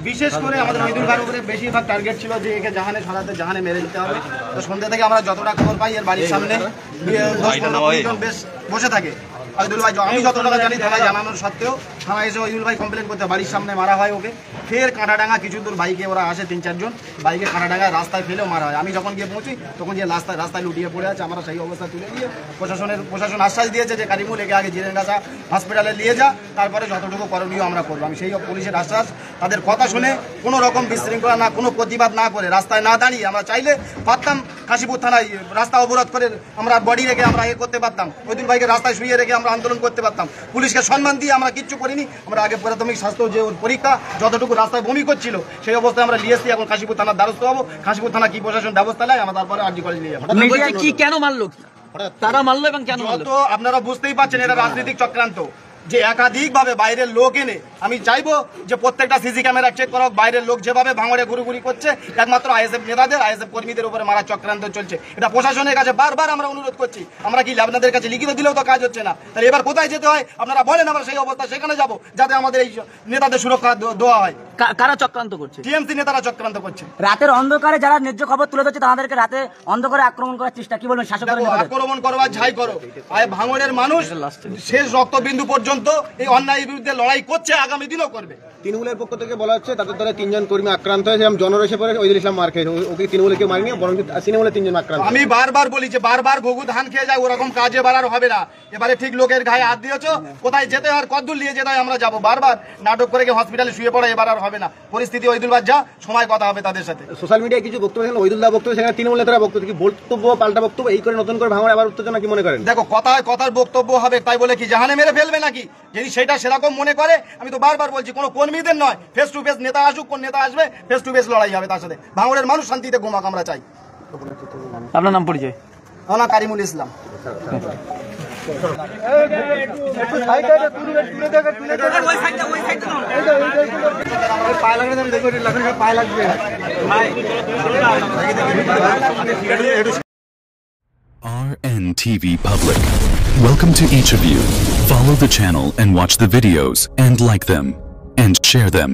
বিশেষ করে আমাদের মহিদুল ভাইয়ের উপরে বেশিরভাগ টার্গেট ছিল যে একে জাহানে সরাতে, জাহানে মেরে দিতে হবে। তো সন্ধ্যা থেকে আমরা যতটা খবর পাই এর বাড়ির সামনে বেশ বসে থাকে। ওইদুল ভাই আমি যতটা জানি থানায় জানানোর সত্ত্বেও থানায় এসে ওইদুল ভাই কমপ্লেন করতে বাড়ির সামনে মারা হয় ওকে। ফের কাঁটাডাঙ্গা কিছু দূর বাইকে ওরা আসে 3-4 জন, বাইকে কাঁটাডাঙ্গায় রাস্তায় ফেলেও মারা হয়। আমি যখন গিয়ে পৌঁছি তখন যে রাস্তায় লুটিয়ে পড়ে আছে, আমরা সেই অবস্থা তুলে দিয়ে প্রশাসন আশ্বাস দিয়েছে যে কারিমুল একে আগে জিরেনগাছা হসপিটালে নিয়ে যা, তারপরে যতটুকু করণীয় আমরা করবো। আমি সেই পুলিশের আশ্বাস, তাদের কথা শুনে কোনো রকম বিশৃঙ্খলা না, কোনো প্রতিবাদ না করে, রাস্তায় না দাঁড়িয়ে আমরা চাইলে পারতাম কাশীপুর থানায় রাস্তা অবরোধ করে আমরা বডি রেখে আমরা করতে পারতাম, ওইদিন ভাইকে রাস্তায় শুয়ে রেখে আমরা আন্দোলন করতে পারতাম। পুলিশকে সম্মান দিয়ে আমরা কিচ্ছু করিনি। আমরা আগে প্রাথমিক স্বাস্থ্য যে পরীক্ষা যতটুকু রাস্তায় বমি করছিল সেই অবস্থায় আমরা নিয়ে এসেছি। এখন কাশীপুর থানার দ্বারস্থ হবো, কাশীপুর থানা কি প্রশাসন ব্যবস্থা নেয় আমরা তারপরে আরজি কলেজ নিয়ে যাবো। কি কেন মারলো, তারা মারলো এবং কেন মারলো? তো আপনারা বুঝতেই পারছেন এটা রাজনৈতিক চক্রান্ত, যে একাধিকভাবে বাইরের লোক এনে আমি চাইবো যে প্রত্যেকটা সিসি ক্যামেরা চেক করা হোক। বাইরের লোক যেভাবে ভাঙড়ে ঘুরুঘুরি করছে একমাত্র আইএসএফ নেতাদের, আইএসএফ কর্মীদের উপরে মারা চক্রান্ত চলছে। এটা প্রশাসনের কাছে বারবার আমরা অনুরোধ করছি। আমরা কি আপনাদের কাছে লিখিত দিলেও তো কাজ হচ্ছে না, তাহলে এবার কোথায় যেতে হয় আপনারা বলেন, আমরা সেই অবস্থা সেখানে যাব যাতে আমাদের এই নেতাদের সুরক্ষা দেওয়া হয়। কারা চক্রান্ত করছে? টিএমসি নেতারা চক্রান্ত করছে। রাতের অন্ধকারে যারা ন্যায্য খবর তুলে ধরছে তাদেরকে রাতে অন্ধকারে আক্রমণ করার চেষ্টা, কি বলবেন শাসক? আক্রমণ করবার ঝাই করো, ভাঙড়ের মানুষ শেষ রক্তবিন্দু পর্যন্ত এই অন্যায়ের বিরুদ্ধে লড়াই করছে, আগামী দিনও করবে। তৃণমূলের পক্ষ থেকে বলা হচ্ছে তাদের দ্বারা 3 জন কর্মী আক্রান্ত হয়েছে এবং জনরসে পরে ওইদুল ইসলাম মার খেয়েছে। ওকে তৃণমূলে কেউ মারেনি, বরং তৃণমূলের 3 জন আক্রান্ত। আমি বারবার বলি যে বারবার ঘুঘু ধান খেয়ে যায়, ওরকম কাজে বাড়ার হবে না। এবারে ঠিক লোকের গায়ে হাত দিয়েছ, কোথায় যেতে হয় কতদূর নিয়ে যেতে হয় আমরা যাবো। বারবার নাটক করে হসপিটালে শুয়ে পড়ে এবার আর হবে না। পরিস্থিতি ওইদুল বাদ যা, সময় কথা হবে তাদের সাথে। সোশ্যাল মিডিয়ায় কিছু বক্তব্য দেখেন, ওইদুল দা বক্তব্য, সেখানে তৃণমূল নেতারা বক্তব্য, কি বক্তব্য পাল্টা বক্তব্য, এই করে নতুন করে ভাঙড়ে আবার উত্তেজনা কি মনে করেন? দেখো কথার বক্তব্য হবে তাই বলে কি জাহানে মেরে ফেলবে নাকি? যদি সেটা সেরকম মনে করে, আমি তো বারবার বলছি কোনো কর্মীদের নয়, ফেস টু ফেস নেতা আসুক, কোন নেতা আসবে ফেস টু ফেস লড়াই হবে তার সাথে। ভাঙড়ের মানুষ শান্তিতে ঘুমাক আমরা চাই। আপনার নাম পরিচয়? আমার কারিমুল ইসলাম। RNTV Public. Welcome to each of you. Follow the channel and watch the videos and like them and share them.